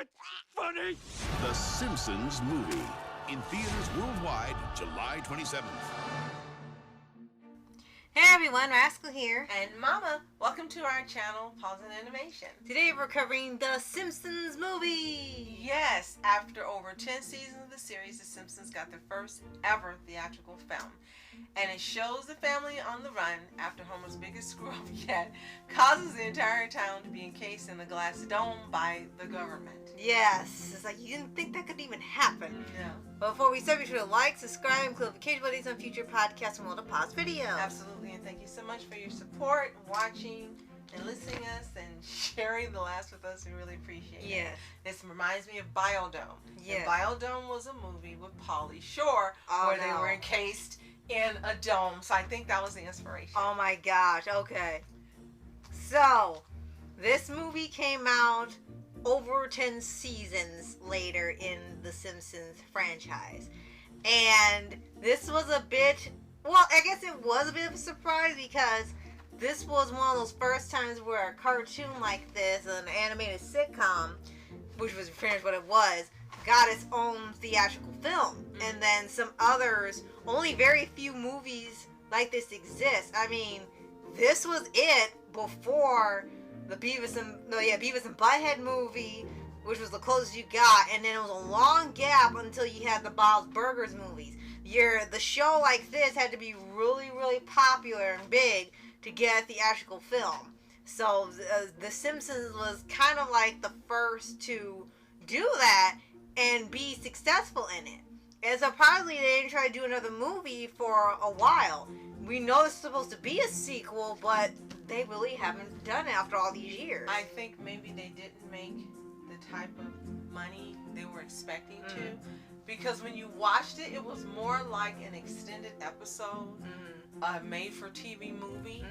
That's funny! The Simpsons Movie. In theaters worldwide, July 27th. Hey everyone, Rascal here. And Mama, welcome to our channel, Paws On Animation. Today we're covering The Simpsons Movie. Yes, after over 10 seasons of the series, The Simpsons got their first ever theatrical film. And it shows the family on the run after Homer's biggest screw-up yet causes the entire town to be encased in a glass dome by the government. Yes, it's like you didn't think that could even happen. No. But before we start, be sure to like, subscribe, and click notification buttons on future podcasts and we'll pause videos. Absolutely, and thank you so much for your support, watching, and listening to us, and sharing the last with us. We really appreciate it. Yes. This reminds me of Biodome. Yes. Biodome was a movie with Pauly Shore where they were encased in a dome. So I think that was the inspiration. Oh my gosh, okay. So, this movie came out over 10 seasons later in the Simpsons franchise. And this was a bit, well, I guess it was a bit of a surprise because this was one of those first times where a cartoon like this, an animated sitcom, which was pretty much what it was, got its own theatrical film. And then some others, only very few movies like this exist. I mean, this was it before the Beavis and Butthead movie, which was the closest you got, and then it was a long gap until you had the Bob's Burgers movies. The show like this had to be really, really popular and big to get a theatrical film. So The Simpsons was kind of like the first to do that and be successful in it. And surprisingly, they didn't try to do another movie for a while. We know it's supposed to be a sequel, but they really haven't done it after all these years. I think maybe they didn't make the type of money they were expecting to. Because when you watched it, it was more like an extended episode, made-for-TV movie.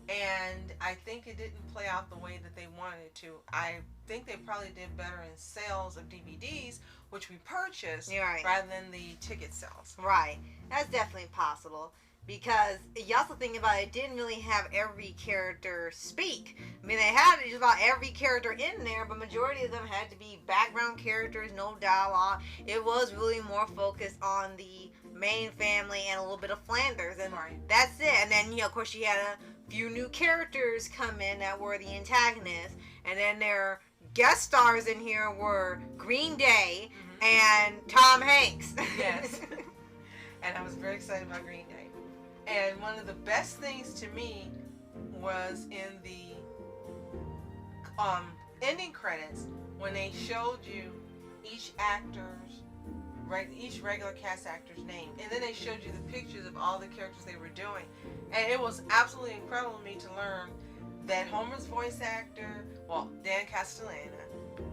And I think it didn't play out the way that they wanted it to. I think they probably did better in sales of DVDs, which we purchased, rather than the ticket sales. Right. That's definitely possible. Because you also think about it, didn't really have every character speak. I mean, they had just about every character in there, but majority of them had to be background characters, no dialogue. It was really more focused on the main family and a little bit of Flanders, and that's it. And then, of course, you had a few new characters come in that were the antagonists, and then their guest stars in here were Green Day and Tom Hanks. Yes. And I was very excited about Green Day. And one of the best things to me was in the ending credits when they showed you each regular cast actor's name, and then they showed you the pictures of all the characters they were doing. And it was absolutely incredible to me to learn that Homer's voice actor, well, Dan Castellaneta,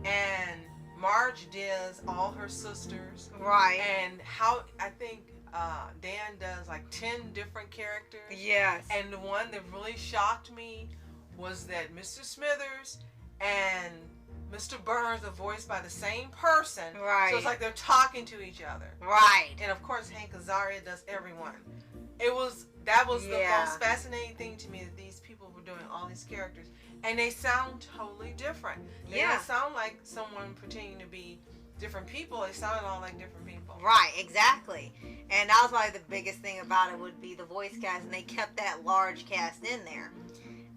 and Marge does all her sisters. Right. And how, I think, Dan does like 10 different characters. Yes. And the one that really shocked me was that Mr. Smithers and Mr. Burns are voiced by the same person. Right. So it's like they're talking to each other. Right. And of course Hank Azaria does everyone. That was the most fascinating thing to me, that these people were doing all these characters. And they sound totally different. They don't sound like someone pretending to be different people. They sounded all like different people. Right, exactly. And that was probably the biggest thing about it would be the voice cast, and they kept that large cast in there.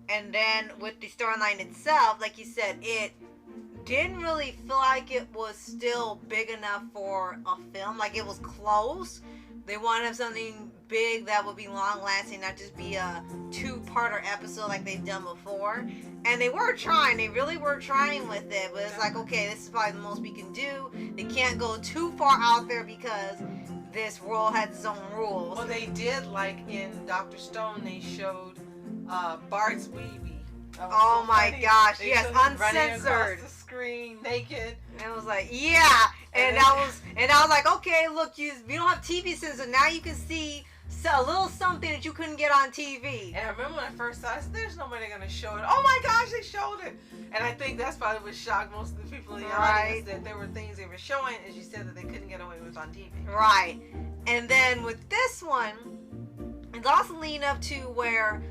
And then with the storyline itself, like you said, it didn't really feel like it was still big enough for a film. Like, it was close. They wanted to have something big that would be long-lasting, not just be a two-parter episode like they've done before. And they were trying. They really were trying with it. But it's like, okay, this is probably the most we can do. They can't go too far out there because this world has its own rules. Well, they did, like in Dr. Stone, they showed Bart's Weeby. Oh my gosh, yes, uncensored. Running across the screen, naked. And it was like, yeah. And I was like, okay, look, we don't have TV censor. Now you can see a little something that you couldn't get on TV. And I remember when I first saw it, I said, there's nobody going to show it. Oh my gosh, they showed it. And I think that's probably what shocked most of the people in the audience, that there were things they were showing, as you said, that they couldn't get away with on TV. Right. And then with this one, it's also leading up to where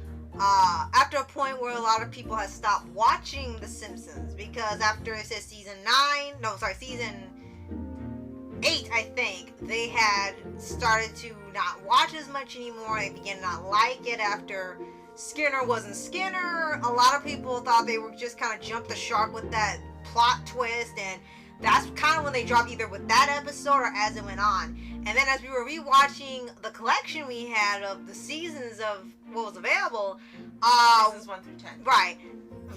after a point where a lot of people had stopped watching The Simpsons, because after it says season 8, I think, they had started to not watch as much anymore. They began to not like it after Skinner wasn't Skinner. A lot of people thought they were just kind of jumped the shark with that plot twist, and that's kind of when they dropped, either with that episode or as it went on. And then as we were rewatching the collection we had of the seasons of what was available, Seasons 1 through 10. right,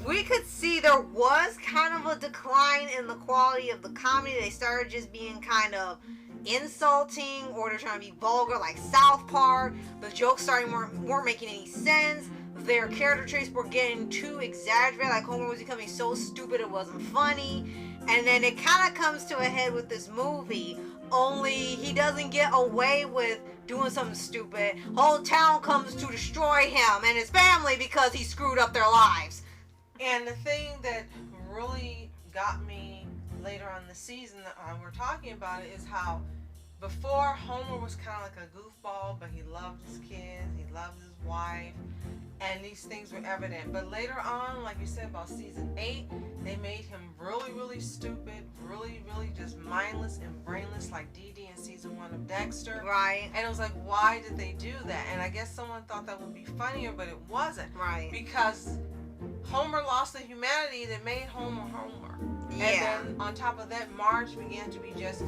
we could see there was kind of a decline in the quality of the comedy. They started just being kind of insulting, or they're trying to be vulgar, like South Park. The jokes weren't making any sense. Their character traits were getting too exaggerated, like Homer was becoming so stupid it wasn't funny. And then it kind of comes to a head with this movie, only he doesn't get away with doing something stupid. Whole town comes to destroy him and his family because he screwed up their lives. And the thing that really got me later on in the season that we're talking about it is how before Homer was kind of like a goofball, but he loved his kids, he loved his wife, and these things were evident. But later on, like you said about season 8, they made him really, really stupid, really, really just mindless and brainless, like Dee Dee in season 1 of Dexter. Right. And it was like, why did they do that? And I guess someone thought that would be funnier, but it wasn't. Right. Because Homer lost the humanity that made Homer Homer. Yeah. And then on top of that, Marge began to be just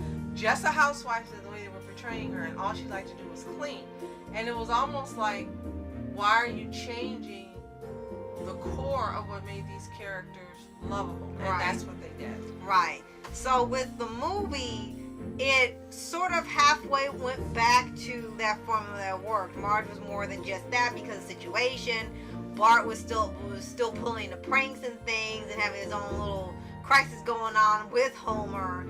a housewife, the way they were portraying her, and all she liked to do was clean. And it was almost like, why are you changing the core of what made these characters lovable? And Right. that's what they did. Right. So with the movie, it sort of halfway went back to that formula that worked. Marge was more than just that because of the situation. Bart was still pulling the pranks and things and having his own little crisis going on with Homer.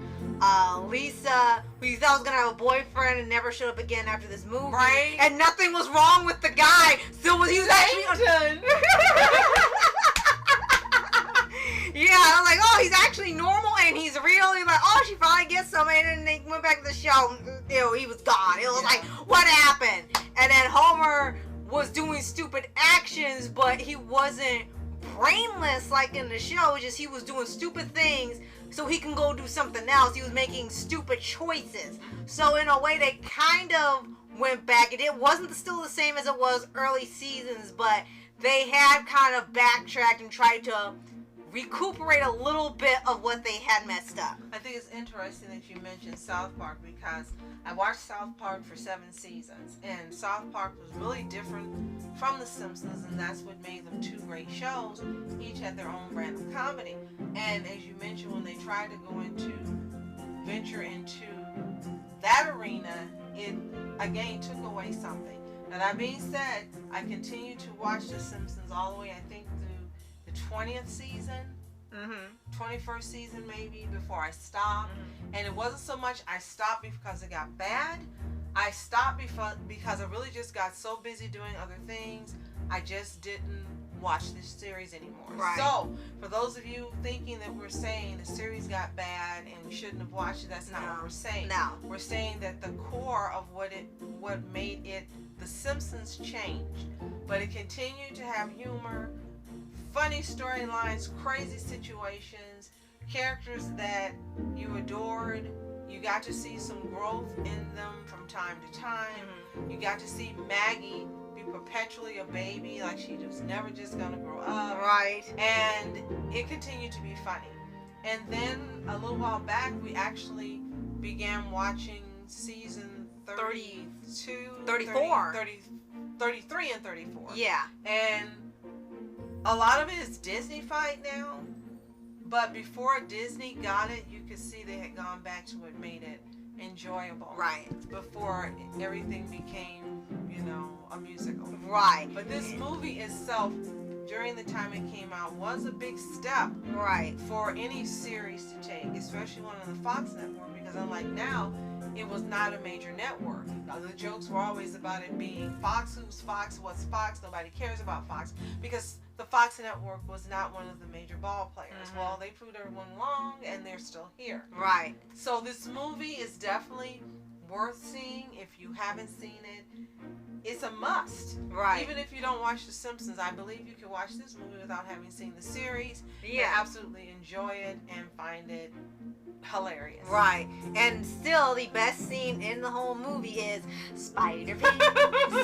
Lisa, who you thought was gonna have a boyfriend and never showed up again after this movie, Right. and nothing was wrong with the guy. Still was he was actually Yeah, I was like, oh, he's actually normal and he's real. He's like, oh, she finally gets somebody, and then they went back to the show. He was gone. It was like, what happened? And then Homer was doing stupid actions, but he wasn't brainless like in the show. It's just he was doing stupid things so he can go do something else. He was making stupid choices. So in a way, they kind of went back. It wasn't still the same as it was early seasons, but they had kind of backtracked and tried to recuperate a little bit of what they had messed up. I think it's interesting that you mentioned South Park, because I watched South Park for 7 seasons, and South Park was really different from The Simpsons, and that's what made them 2 great shows. Each had their own brand of comedy. And as you mentioned, when they tried to venture into that arena, it again took away something. Now that being said, I continued to watch The Simpsons all the way, I think, through the 20th season. 21st season maybe, before I stopped. And it wasn't so much I stopped because it got bad. I stopped because I really just got so busy doing other things. I just didn't watch this series anymore. Right. So for those of you thinking that we're saying the series got bad and we shouldn't have watched it, that's not what we're saying. No. We're saying that the core of what made it The Simpsons changed, but it continued to have humor, funny storylines, crazy situations, characters that you adored. You got to see some growth in them from time to time. You got to see Maggie be perpetually a baby, like she was never just gonna grow up. Right. And it continued to be funny. And then a little while back, we actually began watching season 33 and 34. Yeah. And a lot of it is Disney fight now, but before Disney got it, you could see they had gone back to what made it enjoyable. Right. Before everything became, a musical. Right. But this movie itself, during the time it came out, was a big step. Right. For any series to take, especially one on the Fox network, because unlike now, it was not a major network. The jokes were always about it being Fox, who's Fox, what's Fox, nobody cares about Fox, because the Fox network was not one of the major ball players. Well, they proved everyone wrong, and they're still here. Right. So this movie is definitely worth seeing. If you haven't seen it, it's a must. Right. Even if you don't watch The Simpsons, I believe you can watch this movie without having seen the series. Yeah. And absolutely enjoy it and find it hilarious. Right. And still, the best scene in the whole movie is Spider Pig.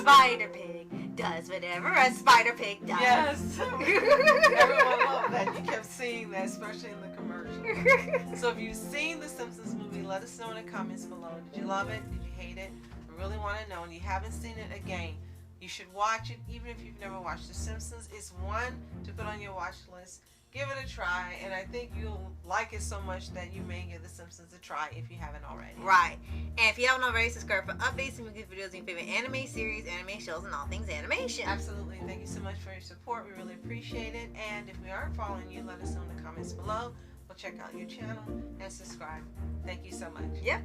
Spider Pig does whatever a Spider Pig does. Yes. Everyone loved that. You kept seeing that, especially in the commercial. So if you've seen The Simpsons movie, let us know in the comments below. Did you love it? Did you hate it? We really want to know. And you haven't seen it, again, you should watch it. Even if you've never watched The Simpsons, it's one to put on your watch list. Give it a try, and I think you'll like it so much that you may give The Simpsons a try if you haven't already. Right. And if you haven't already, subscribe for updates and movie videos on your favorite anime series, anime shows, and all things animation. Absolutely. Thank you so much for your support. We really appreciate it. And if we aren't following you, let us know in the comments below. We'll check out your channel and subscribe. Thank you so much. Yep.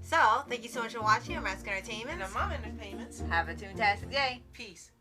So, thank you so much for watching. I'm Mask Entertainment. And I'm Mom Entertainment. Have a toontastic day. Peace.